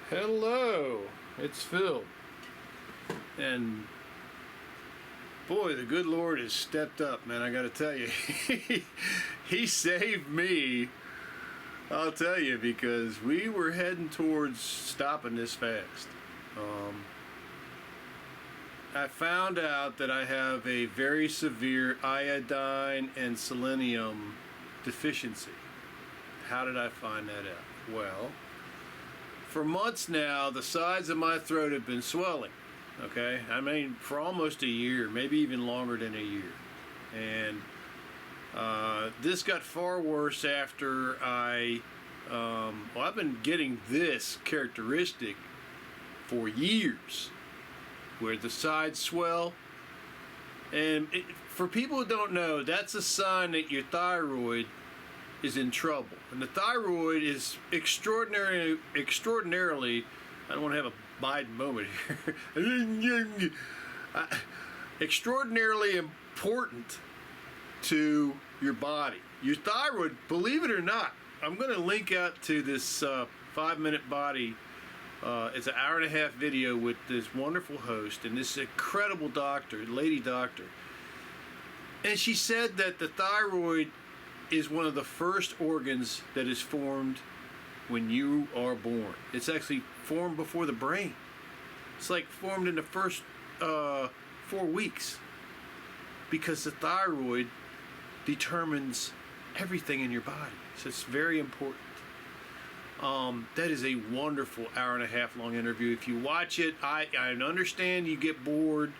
Hello, it's Phil. And boy, the good Lord has stepped up, man. I gotta tell you, he saved me. I'll tell you, because we were heading towards stopping this fast. I found out that I have a very severe iodine and selenium deficiency. How did I find that out? Well, for months now, the sides of my throat have been swelling. Okay, I mean, for almost a year, maybe even longer than a year. And this got far worse after I've been getting this characteristic for years, where the sides swell. And for people who don't know, that's a sign that your thyroid is in trouble. And the thyroid is extraordinarily, I don't want to have a Biden moment here, extraordinarily important to your body. Your thyroid, believe it or not, I'm going to link out to this 5-minute body. It's an hour-and-a-half video with this wonderful host and this incredible doctor, lady doctor. And she said that the thyroid is one of the first organs that is formed when you are born. It's actually formed before the brain. It's like formed in the first 4 weeks, because the thyroid determines everything in your body. So it's very important. That is a wonderful hour-and-a-half long interview. If you watch it, I understand you get bored.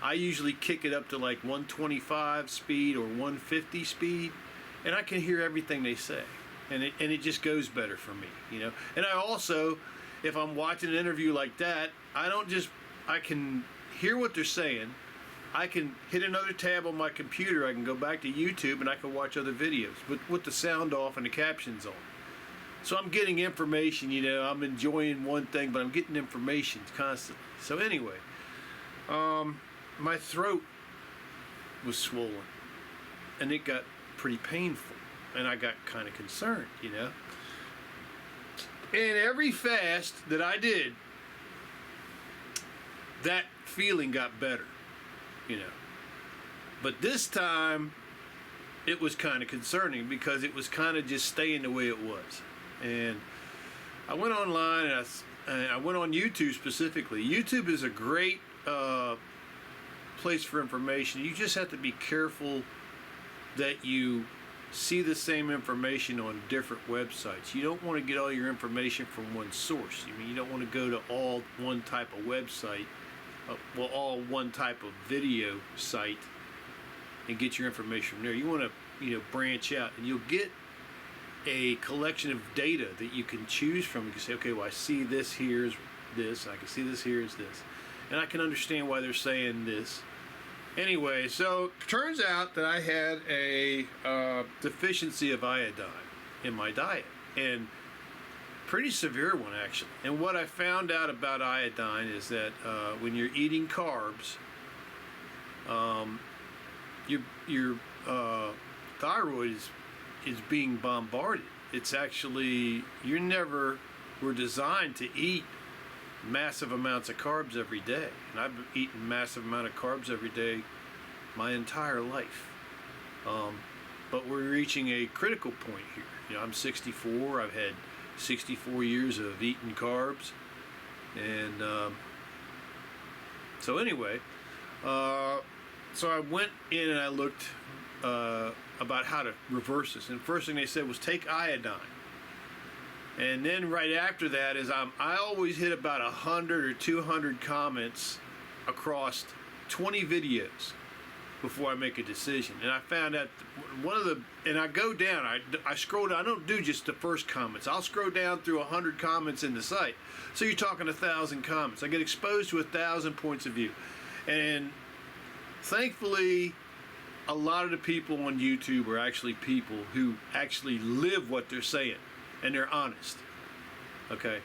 I usually kick it up to like 125 speed or 150 speed, and I can hear everything they say. And it just goes better for me, you know. And I also, if I'm watching an interview like that, I can hear what they're saying. I can hit another tab on my computer. I can go back to YouTube and I can watch other videos with the sound off and the captions on. So I'm getting information, you know. I'm enjoying one thing, but I'm getting information constantly. So anyway, my throat was swollen and it got pretty painful. And I got kind of concerned, you know. And every fast that I did, that feeling got better, you know. But this time, it was kind of concerning, because it was kind of just staying the way it was. And I went online, and I went on YouTube specifically. YouTube is a great place for information. You just have to be careful that you see the same information on different websites. You don't want to get all your information from one source. I mean, you don't want to go to all one type of website, all one type of video site, and get your information from there. You want to, you know, branch out, and you'll get a collection of data that you can choose from. You can say, okay, well, I see this here's this, I can see this here's this, and I can understand why they're saying this. Anyway, so it turns out that I had a deficiency of iodine in my diet, and pretty severe one, actually. And what I found out about iodine is that when you're eating carbs, your thyroid is being bombarded. It's actually, you never were designed to eat massive amounts of carbs every day, and I've eaten massive amount of carbs every day my entire life. But we're reaching a critical point here. You know, I'm 64. I've had 64 years of eating carbs, and so anyway, so I went in and I looked about how to reverse this. And the first thing they said was take iodine. And then right after that is I always hit about 100 or 200 comments across 20 videos before I make a decision. And I found out and I go down, I scroll down, I don't do just the first comments. I'll scroll down through 100 comments in the site. So you're talking 1,000 comments. I get exposed to 1,000 points of view. And thankfully, a lot of the people on YouTube are actually people who actually live what they're saying. And they're honest, okay?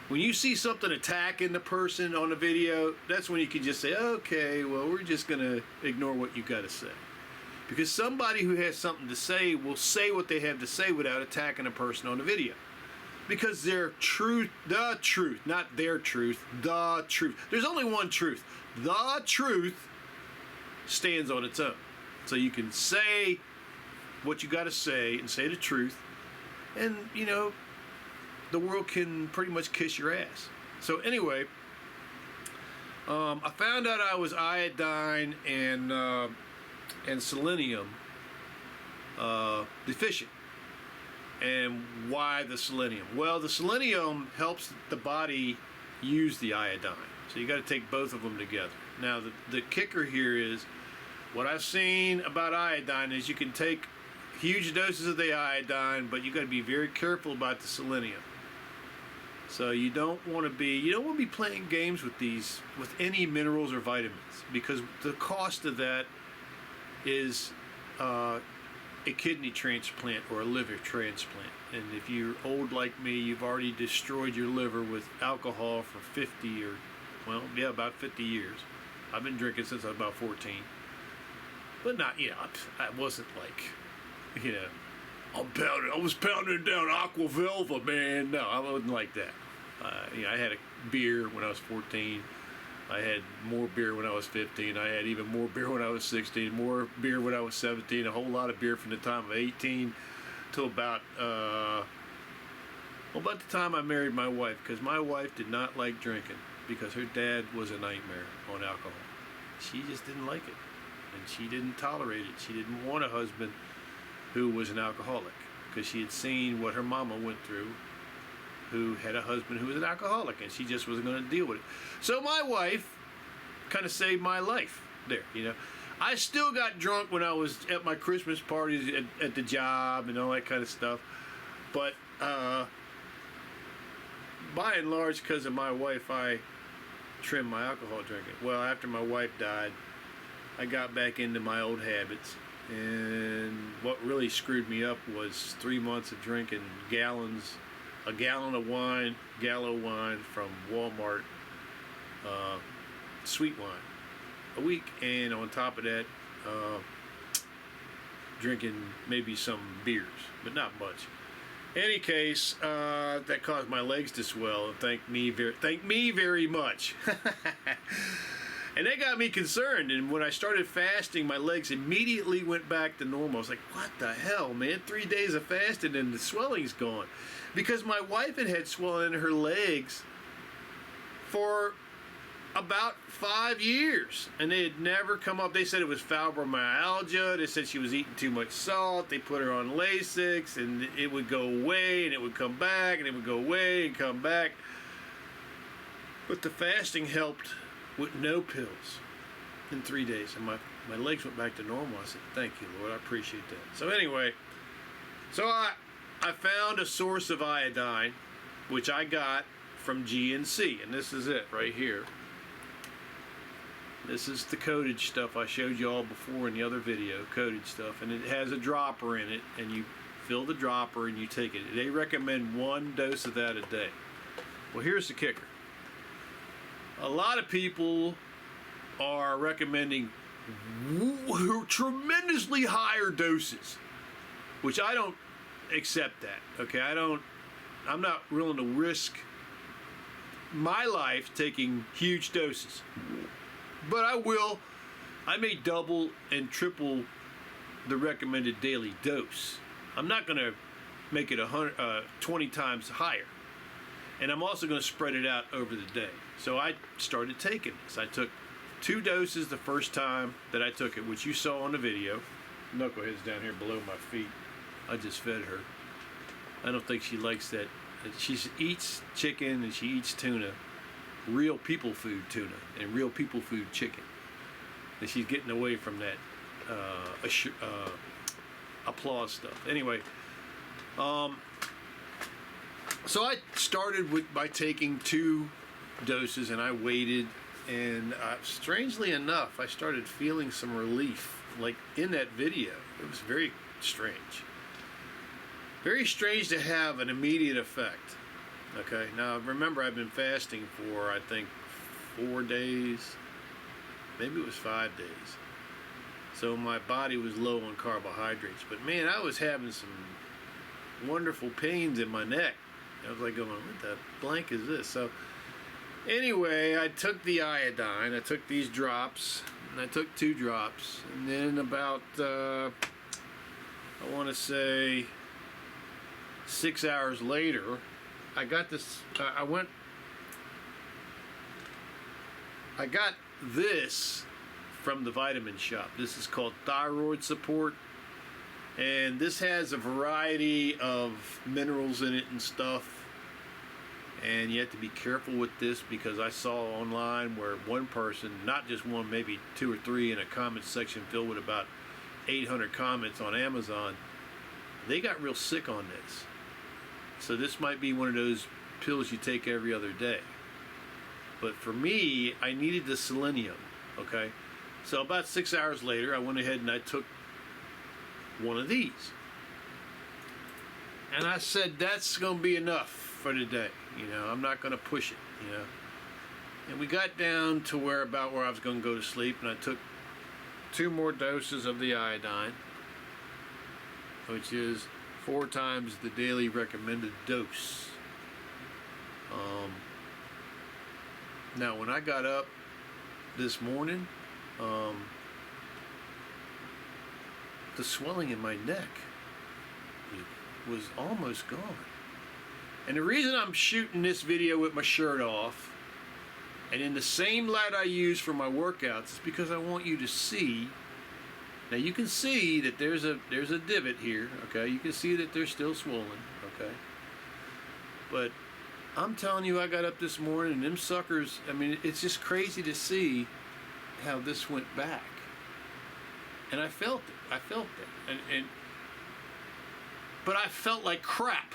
When you see something attacking the person on the video, that's when you can just say, okay, well, we're just gonna ignore what you gotta say. Because somebody who has something to say will say what they have to say without attacking a person on the video. Because their truth, the truth, not their truth, the truth. There's only one truth. The truth stands on its own. So you can say what you got to say and say the truth, and you know, the world can pretty much kiss your ass. So anyway, I found out I was iodine and selenium deficient. And why the selenium? Well, the selenium helps the body use the iodine. So you got to take both of them together. Now, the kicker here is, what I've seen about iodine is you can take huge doses of the iodine, but you got to be very careful about the selenium. So you don't want to be playing games with any minerals or vitamins, because the cost of that is a kidney transplant or a liver transplant. And if you're old like me, you've already destroyed your liver with alcohol for 50 or, well, yeah, about 50 years. I've been drinking since I was about 14. But not, you know, I wasn't like, you know, I was pounding down Aqua Velva, man. No, I wasn't like that. You know, I had a beer when I was 14. I had more beer when I was 15. I had even more beer when I was 16. More beer when I was 17. A whole lot of beer from the time of 18 till about the time I married my wife. Because my wife did not like drinking, because her dad was a nightmare on alcohol. She just didn't like it, and she didn't tolerate it. She didn't want a husband who was an alcoholic, because she had seen what her mama went through, who had a husband who was an alcoholic, and she just wasn't going to deal with it. So my wife kind of saved my life there, you know. I still got drunk when I was at my Christmas parties at the job and all that kind of stuff. But by and large, because of my wife, I trimmed my alcohol drinking. Well, after my wife died, I got back into my old habits. And what really screwed me up was 3 months of drinking a gallon of wine, from Walmart, sweet wine, a week, and on top of that, drinking maybe some beers, but not much. Any case, that caused my legs to swell, and thank me very much. And that got me concerned, and when I started fasting, my legs immediately went back to normal. I was like, what the hell, man? 3 days of fasting and the swelling's gone. Because my wife had swelling in her legs for about 5 years, and they had never come up. They said it was fibromyalgia. They said she was eating too much salt. They put her on Lasix, and it would go away, and it would come back, and it would go away and come back. But the fasting helped with no pills in 3 days, and my legs went back to normal. I said, thank you, Lord, I appreciate that. So anyway, I found a source of iodine, which I got from GNC, and this is it right here. This is the coatage stuff I showed you all before in the other video, coatage stuff, and it has a dropper in it, and you fill the dropper and you take it. They recommend 1 dose of that a day. Well, here's the kicker. A lot of people are recommending tremendously higher doses, which I don't accept that. Okay, I'm not willing to risk my life taking huge doses, but I may double and triple the recommended daily dose. I'm not going to make it 20 times higher, and I'm also going to spread it out over the day. So I started taking this. I took 2 doses the first time that I took it, which you saw on the video. Knucklehead's down here below my feet. I just fed her. I don't think she likes that. She eats chicken and she eats tuna, real people food tuna and real people food chicken. And she's getting away from that applause stuff. Anyway, so I started by taking 2 doses, and I waited, and strangely enough, I started feeling some relief, like in that video. It was very strange. Very strange to have an immediate effect. Okay, now remember, I've been fasting for, I think, 4 days, maybe it was 5 days. So my body was low on carbohydrates, but man, I was having some wonderful pains in my neck. I was like going, what the blank is this? So anyway, I took the iodine. I took these drops, and I took 2 drops, and then about I want to say 6 hours later, I got this. I got this from the vitamin shop. This is called thyroid support, and this has a variety of minerals in it and stuff. And you have to be careful with this, because I saw online where one person, not just one, maybe 2 or 3 in a comment section filled with about 800 comments on Amazon, they got real sick on this. So this might be one of those pills you take every other day. But for me, I needed the selenium, okay? So about 6 hours later, I went ahead and I took one of these. And I said, that's going to be enough for today. You know, I'm not going to push it, you know. And we got down to where I was going to go to sleep, and I took 2 more doses of the iodine, which is 4 times the daily recommended dose. Now, when I got up this morning, the swelling in my neck was almost gone. And the reason I'm shooting this video with my shirt off and in the same light I use for my workouts is because I want you to see. Now you can see that there's a divot here, okay? You can see that they're still swollen, okay? But I'm telling you, I got up this morning and them suckers, I mean, it's just crazy to see how this went back. And I felt it. But I felt like crap.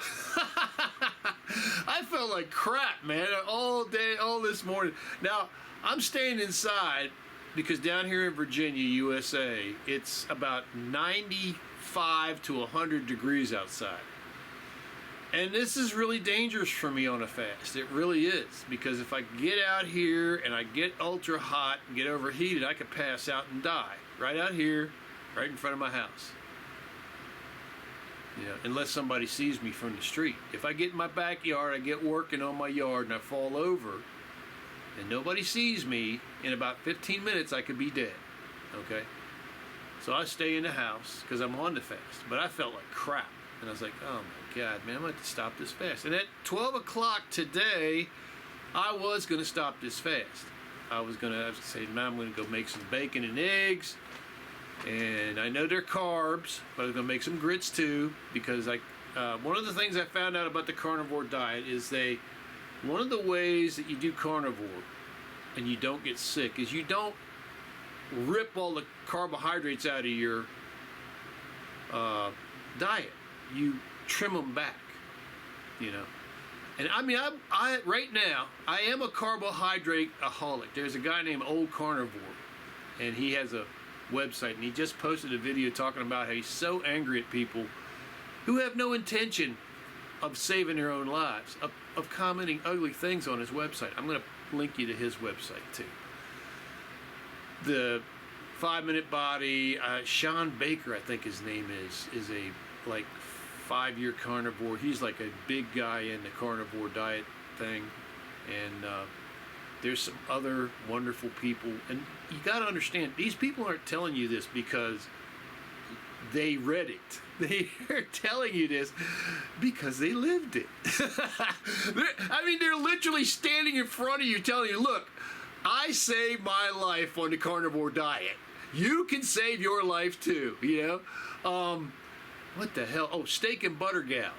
I felt like crap, man, all day, all this morning. Now, I'm staying inside because down here in Virginia, USA, it's about 95 to 100 degrees outside. And this is really dangerous for me on a fast. It really is. Because if I get out here and I get ultra hot and get overheated, I could pass out and die. Right out here, right in front of my house. You know, unless somebody sees me from the street. If I get in my backyard, I get working on my yard and I fall over and nobody sees me, in about 15 minutes I could be dead. Okay? So I stay in the house because I'm on the fast. But I felt like crap. And I was like, oh my God, man, I'm going to have to stop this fast. And at 12 o'clock today, I was going to stop this fast. I was going to say, man, I'm going to go make some bacon and eggs. And I know they're carbs, but I was going to make some grits too, because one of the things I found out about the carnivore diet is one of the ways that you do carnivore and you don't get sick is you don't rip all the carbohydrates out of your diet. You trim them back, you know. And I mean, I right now, I am a carbohydrate-aholic. There's a guy named Old Carnivore, and he has a website, and he just posted a video talking about how he's so angry at people who have no intention of saving their own lives, of commenting ugly things on his website. I'm going to link you to his website too. The 5 Minute Body, Sean Baker, I think his name is a like 5-year carnivore. He's like a big guy in the carnivore diet thing, and there's some other wonderful people. And you got to understand, these people aren't telling you this because they read it. They are telling you this because they lived it. They're literally standing in front of you telling you, look, I saved my life on the carnivore diet. You can save your life too, you know? What the hell? Oh, Steak and Butter Gal.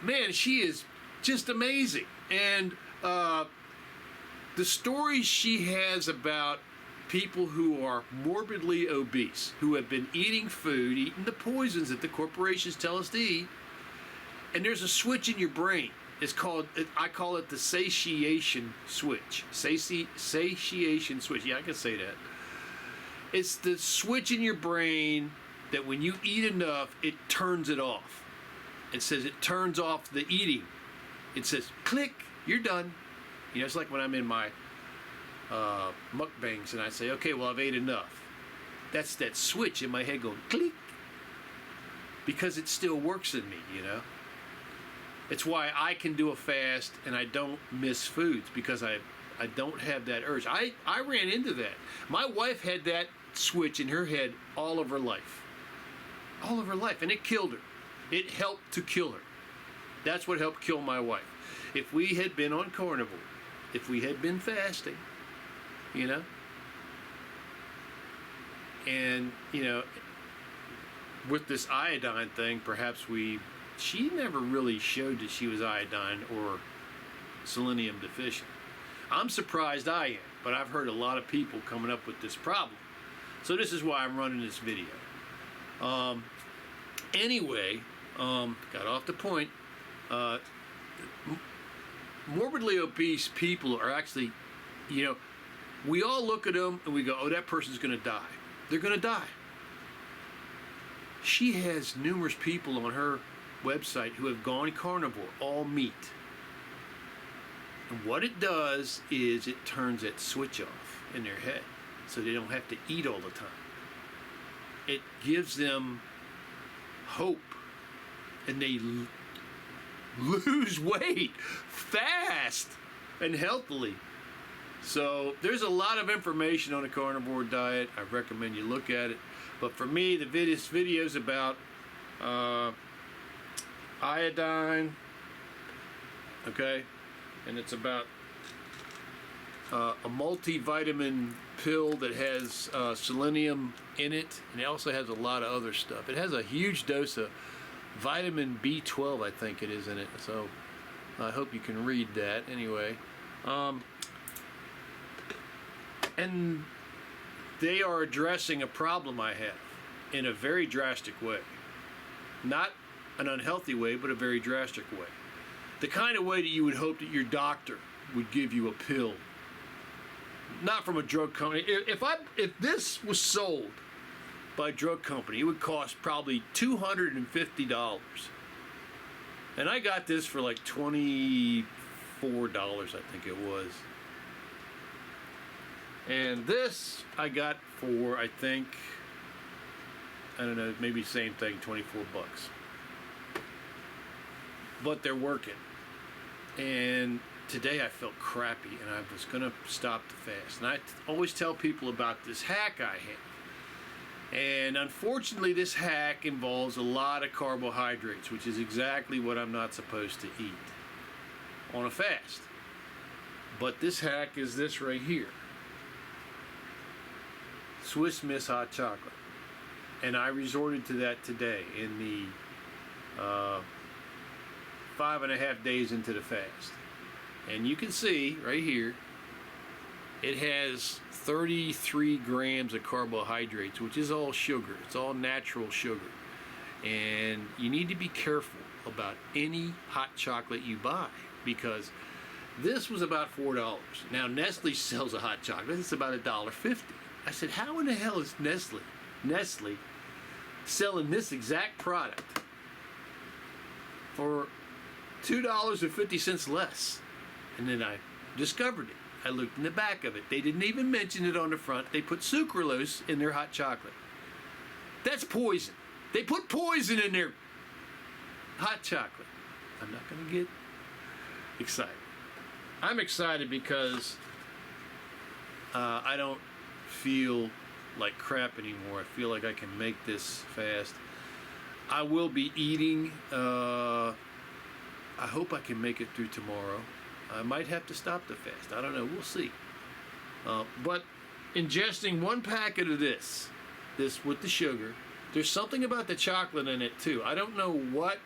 Man, she is just amazing. And the stories she has about people who are morbidly obese, who have been eating the poisons that the corporations tell us to eat, and there's a switch in your brain. I call it the satiation switch. Satiation switch. Yeah, I can say that. It's the switch in your brain that when you eat enough, it turns it off. It says it turns off the eating. It says, click, you're done. You know, it's like when I'm in my mukbangs and I say, okay, well, I've ate enough. That's that switch in my head going, click. Because it still works in me, you know. It's why I can do a fast and I don't miss foods, because I don't have that urge. I ran into that. My wife had that switch in her head all of her life. All of her life. And it killed her. It helped to kill her. That's what helped kill my wife. If we had been on carnivore, if we had been fasting, you know, and, you know, with this iodine thing, perhaps she never really showed that she was iodine or selenium deficient. I'm surprised I am, but I've heard a lot of people coming up with this problem. So this is why I'm running this video. Anyway, got off the point. Morbidly obese people are actually, you know, we all look at them and we go, oh, that person's going to die. They're going to die. She has numerous people on her website who have gone carnivore, all meat. And what it does is it turns that switch off in their head so they don't have to eat all the time. It gives them hope, and they lose weight fast and healthily. So there's a lot of information on a carnivore diet. I recommend you look at it. But for me, this video is about iodine, okay? And it's about a multivitamin pill that has selenium in it, and it also has a lot of other stuff. It has a huge dose of vitamin B12, I think it is, in it. So I hope you can read that. Anyway, and they are addressing a problem I have in a very drastic way. Not an unhealthy way, but a very drastic way. The kind of way that you would hope that your doctor would give you a pill. Not from a drug company. If this was sold by a drug company, it would cost probably $250. And I got this for like $24, I think it was. And this I got for, I think, I don't know, maybe same thing, 24 bucks. But they're working. And today I felt crappy and I was going to stop the fast. And I always tell people about this hack I have. And unfortunately, this hack involves a lot of carbohydrates, which is exactly what I'm not supposed to eat on a fast. But this hack is this right here. Swiss Miss hot chocolate. And I resorted to that today in the 5.5 days into the fast. And you can see right here, it has 33 grams of carbohydrates, which is all sugar. It's all natural sugar. And you need to be careful about any hot chocolate you buy, because this was about $4. Now Nestle sells a hot chocolate, it's about $1.50. I said, how in the hell is Nestle selling this exact product for $2.50 less? And then I discovered it. I looked in the back of it. They didn't even mention it on the front. They put sucralose in their hot chocolate. That's poison. They put poison in their hot chocolate. I'm not going to get excited. I'm excited because I don't feel like crap anymore. I feel like I can make this fast. I will be eating. I hope I can make it through tomorrow. I might have to stop the fast. I don't know. We'll see. But ingesting one packet of this with the sugar, there's something about the chocolate in it too. I don't know what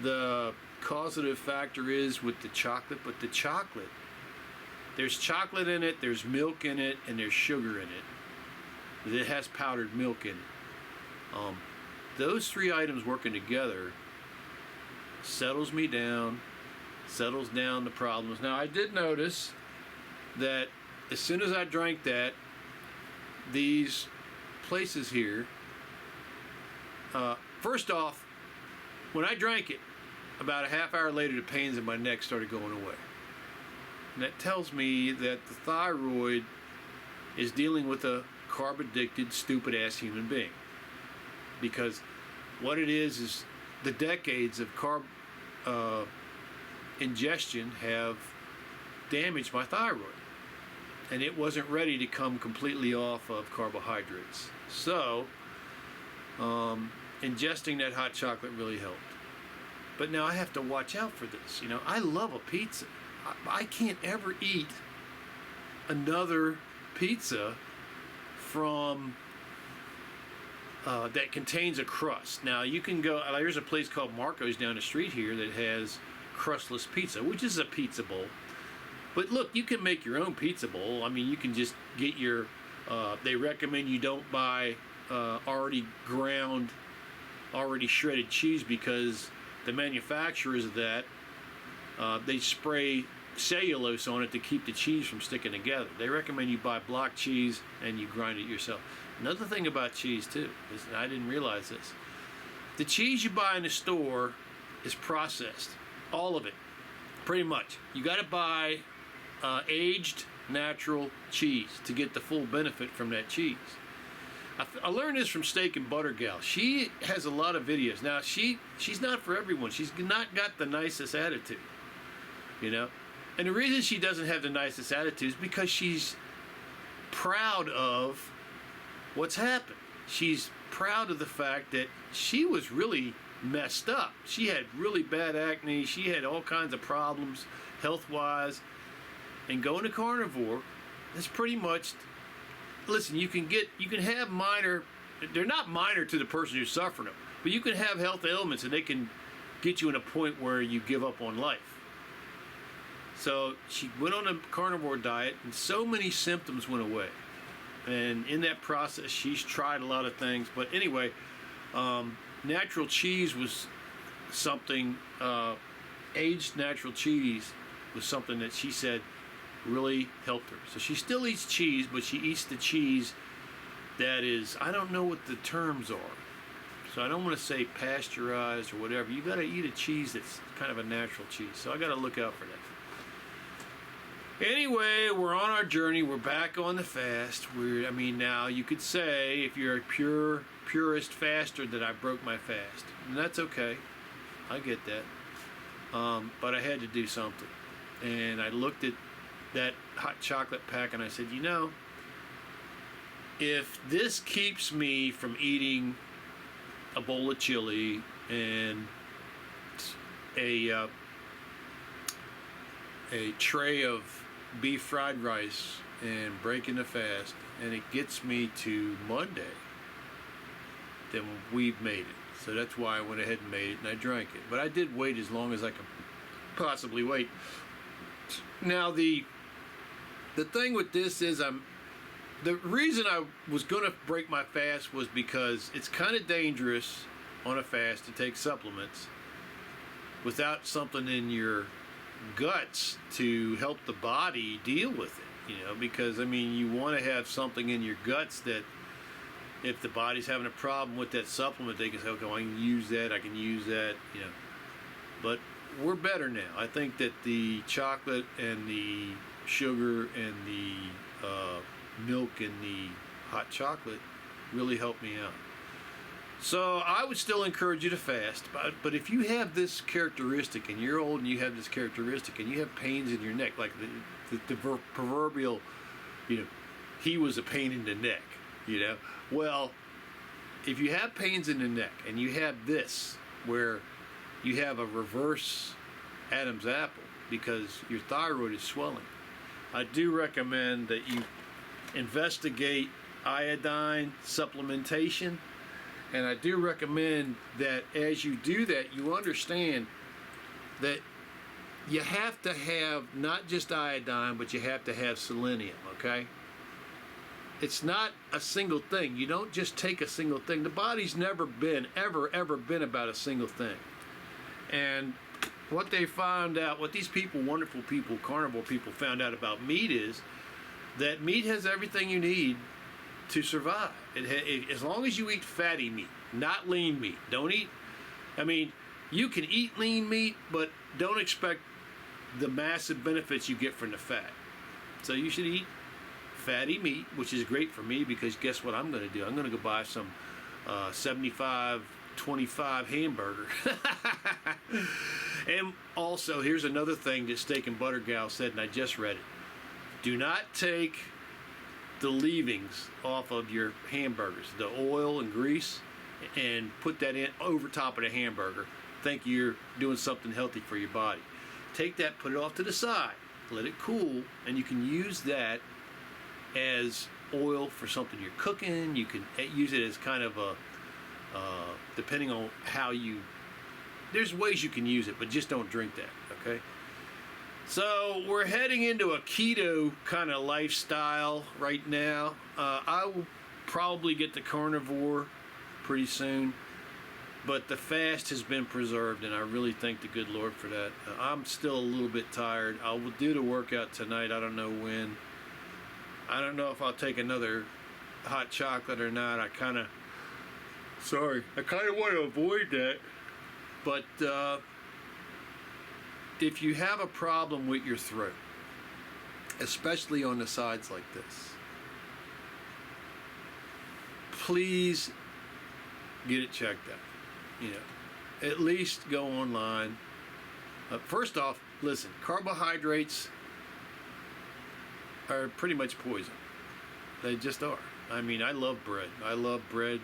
the causative factor is with the chocolate, but the chocolate, there's chocolate in it, there's milk in it, and there's sugar in it. It has powdered milk in it. Those three items working together settles me down, settles down the problems. Now, I did notice that as soon as I drank that, these places here, first off, when I drank it, about a half hour later, the pains in my neck started going away. And that tells me that the thyroid is dealing with a carb-addicted, stupid-ass human being. Because what it is the decades of carb ingestion have damaged my thyroid, and it wasn't ready to come completely off of carbohydrates. So ingesting that hot chocolate really helped. But now I have to watch out for this. You know, I love a pizza. I can't ever eat another pizza from that contains a crust. Now you can go, there's a place called Marco's down the street here that has crustless pizza, which is a pizza bowl. But look, you can make your own pizza bowl. I mean, you can just get your, they recommend you don't buy already ground, already shredded cheese, because the manufacturers of that, they spray cellulose on it to keep the cheese from sticking together. They recommend you buy block cheese and you grind it yourself. Another thing about cheese too, is, and I didn't realize this, the cheese you buy in the store is processed. All of it, pretty much. You got to buy aged natural cheese to get the full benefit from that cheese. I learned this from Steak and Butter Gal. She has a lot of videos. Now, she's not for everyone. She's not got the nicest attitude, you know? And the reason she doesn't have the nicest attitude is because she's proud of what's happened. She's proud of the fact that she was really messed up. She had really bad acne. She had all kinds of problems health-wise. And going to carnivore is pretty much, listen, you can have minor, they're not minor to the person who's suffering them, but you can have health ailments and they can get you in a point where you give up on life. So she went on a carnivore diet and so many symptoms went away. And in that process, she's tried a lot of things. But anyway, natural cheese was something, aged natural cheese was something that she said really helped her. So she still eats cheese, but she eats the cheese that is, I don't know what the terms are. So I don't want to say pasteurized or whatever. You got to eat a cheese that's kind of a natural cheese. So I got to look out for that. Anyway, we're on our journey. We're back on the fast. I mean, now you could say, if you're a purist faster, that I broke my fast. And that's okay. I get that. But I had to do something. And I looked at that hot chocolate pack and I said, you know, if this keeps me from eating a bowl of chili and a tray of beef fried rice and breaking the fast, and it gets me to Monday, then we've made it. So that's why I went ahead and made it, and I drank it. But I did wait as long as I could possibly wait. Now the thing with this is, the reason I was going to break my fast was because it's kind of dangerous on a fast to take supplements without something in your guts to help the body deal with it, you know, because I mean, you want to have something in your guts that if the body's having a problem with that supplement, they can say, okay, well, I can use that, you know. But we're better now. I think that the chocolate and the sugar and the milk and the hot chocolate really helped me out. So I would still encourage you to fast, but if you have this characteristic and you're old and you have this characteristic and you have pains in your neck, like the proverbial, you know, he was a pain in the neck, you know. Well, if you have pains in the neck and you have this, where you have a reverse Adam's apple because your thyroid is swelling, I do recommend that you investigate iodine supplementation. And I do recommend that as you do that, you understand that you have to have not just iodine, but you have to have selenium, okay? It's not a single thing. You don't just take a single thing. The body's never been, ever been about a single thing. And what they found out, what these people, wonderful people, carnivore people found out about meat is that meat has everything you need to survive. As long as you eat fatty meat, not lean meat. Don't eat, I mean, you can eat lean meat, but don't expect the massive benefits you get from the fat. So you should eat fatty meat, which is great for me because guess what I'm going to do? I'm going to go buy some 75-25 hamburger. And also, here's another thing that Steak and Butter Gal said, and I just read it. Do not take the leavings off of your hamburgers, the oil and grease, and put that in over top of the hamburger. Think you're doing something healthy for your body. Take that, put it off to the side, let it cool, and you can use that as oil for something you're cooking. You can use it as kind of a, depending on how you, there's ways you can use it, but just don't drink that, okay? So we're heading into a keto kind of lifestyle right now. I will probably get the carnivore pretty soon, but the fast has been preserved, and I really thank the good Lord for that. I'm still a little bit tired. I will do the workout tonight. I don't know when. I don't know if I'll take another hot chocolate or not. I kind of want to avoid that. But if you have a problem with your throat, especially on the sides like this, please get it checked out. You know, at least go online. First off, listen, carbohydrates are pretty much poison. They just are. I mean, I love bread. I love bread.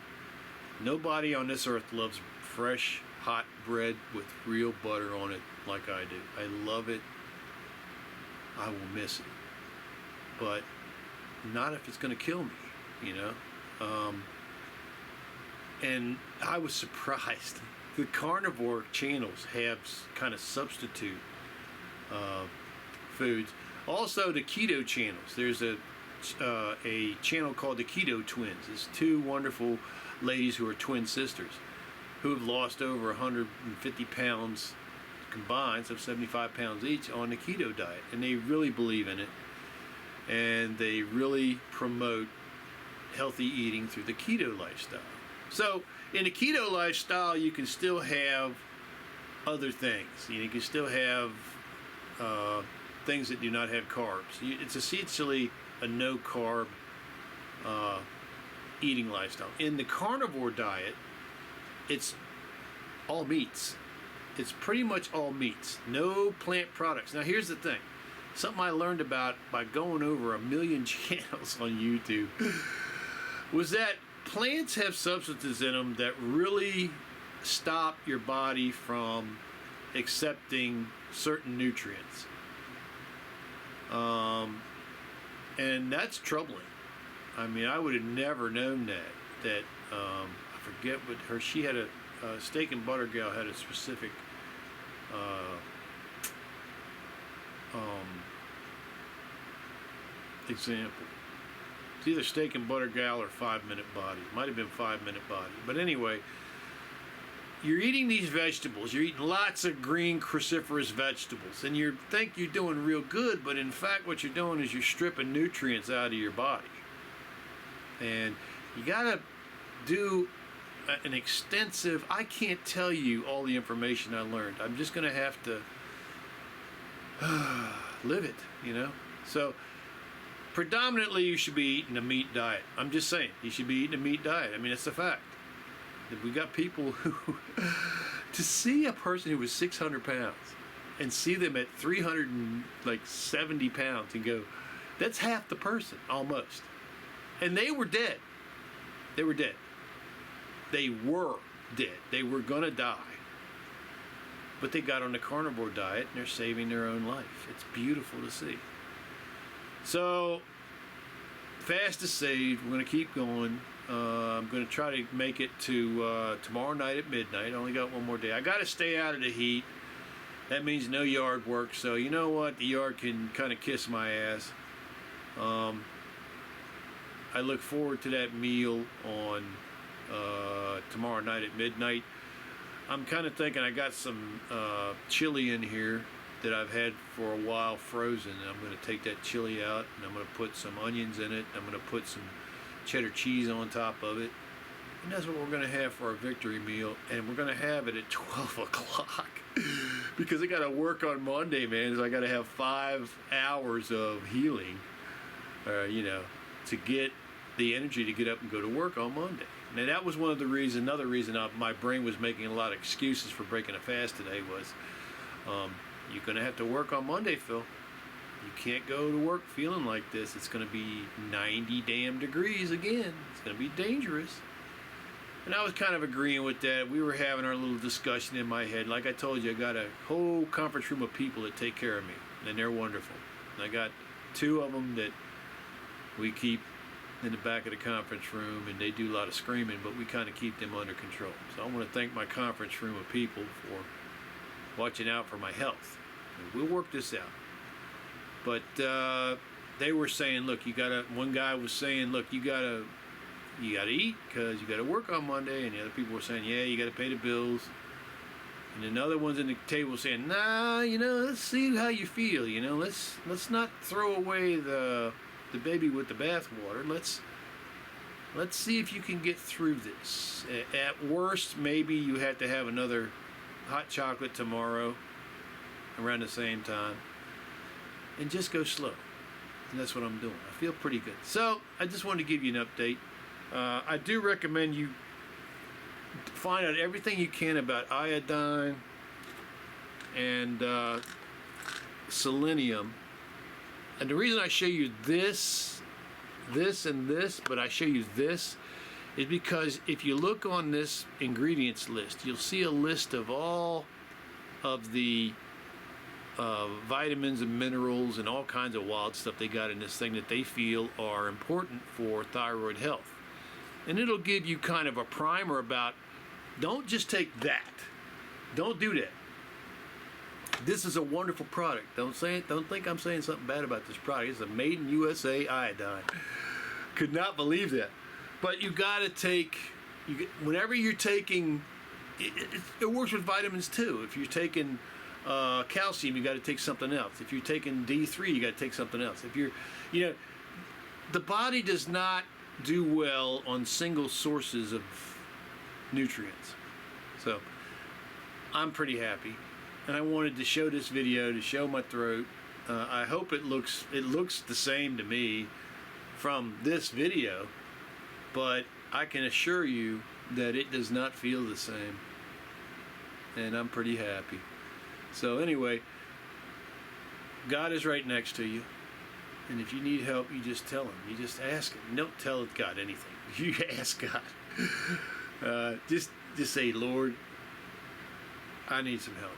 Nobody on this earth loves fresh, hot bread with real butter on it like I do. I love it. I will miss it. But not if it's going to kill me, you know? And I was surprised. The carnivore channels have kind of substitute foods. Also, the keto channels. There's a channel called the Keto Twins. It's two wonderful ladies who are twin sisters who have lost over 150 pounds combined, so 75 pounds each, on the keto diet. And they really believe in it. And they really promote healthy eating through the keto lifestyle. So in the keto lifestyle, you can still have other things. You can still have things that do not have carbs. It's essentially a no-carb eating lifestyle. In the carnivore diet, it's all meats. It's pretty much all meats. No plant products. Now, here's the thing. Something I learned about by going over 1 million channels on YouTube was that plants have substances in them that really stop your body from accepting certain nutrients. And that's troubling. I mean, I would have never known that I forget what her, she had a Steak and Butter Gal had a specific example. It's either Steak and Butter Gal or 5 Minute Body. It might have been 5 Minute Body. But anyway, you're eating these vegetables. You're eating lots of green cruciferous vegetables. And you think you're doing real good, but in fact what you're doing is you're stripping nutrients out of your body. And you got to do an extensive, I can't tell you all the information I learned. I'm just going to have to live it, you know. So predominantly you should be eating a meat diet. I'm just saying, you should be eating a meat diet. I mean, it's a fact. We got people who, to see a person who was 600 pounds and see them at 370 pounds and go, that's half the person, almost. And they were dead. They were dead. They were dead. They were gonna die. But they got on the carnivore diet and they're saving their own life. It's beautiful to see. So, fast is saved. We're gonna keep going. I'm going to try to make it to tomorrow night at midnight. I only got one more day. I got to stay out of the heat. That means no yard work. So you know what? The yard can kind of kiss my ass. I look forward to that meal on tomorrow night at midnight. I'm kind of thinking I got some chili in here that I've had for a while frozen. I'm going to take that chili out and I'm going to put some onions in it. I'm going to put some cheddar cheese on top of it, and that's what we're going to have for our victory meal. And we're going to have it at 12 o'clock because I got to work on Monday, man. So I got to have 5 hours of healing, you know, to get the energy to get up and go to work on Monday. Now that was one of the reasons. Another reason my brain was making a lot of excuses for breaking a fast today was You're going to have to work on Monday, Phil. You can't go to work feeling like this. It's going to be 90 damn degrees again. It's going to be dangerous. And I was kind of agreeing with that. We were having our little discussion in my head. Like I told you, I got a whole conference room of people that take care of me, and they're wonderful. And I got 2 of them that we keep in the back of the conference room, and they do a lot of screaming, but we kind of keep them under control. So I want to thank my conference room of people for watching out for my health. And we'll work this out. But they were saying, look, one guy was saying, look, you gotta eat because you gotta work on Monday, and the other people were saying, yeah, you gotta pay the bills. And another one's in the table saying, nah, let's see how you feel, let's not throw away the baby with the bathwater. Let's see if you can get through this. At worst, maybe you have to have another hot chocolate tomorrow around the same time, and just go slow. And that's what I'm doing. I feel pretty good. So I just wanted to give you an update. I do recommend you find out everything you can about iodine and selenium. And the reason I show you this, and this, but I show you this, is because if you look on this ingredients list, you'll see a list of all of the vitamins and minerals and all kinds of wild stuff they got in this thing that they feel are important for thyroid health. And it'll give you kind of a primer about, don't just take that. Don't do that. This is a wonderful product. Don't think I'm saying something bad about this product. It's a made in USA iodine. Could not believe that. But you got to take, whenever you're taking, it works with vitamins too. If you're taking calcium, you got to take something else. If you're taking D3, you got to take something else. If you're, the body does not do well on single sources of nutrients. So I'm pretty happy, and I wanted to show this video to show my throat. I hope it looks the same to me from this video, but I can assure you that it does not feel the same, and I'm pretty happy. So anyway, God is right next to you, and if you need help, you just tell him. You just ask him. You don't tell God anything. You ask God. Just say, Lord, I need some help.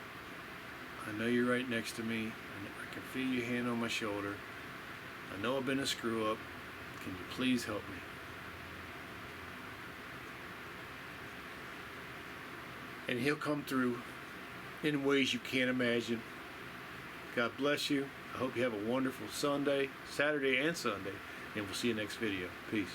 I know you're right next to me. I can feel your hand on my shoulder. I know I've been a screw up. Can you please help me? And he'll come through in ways you can't imagine. God bless you. I hope you have a wonderful Sunday, Saturday and Sunday, and we'll see you next video. Peace.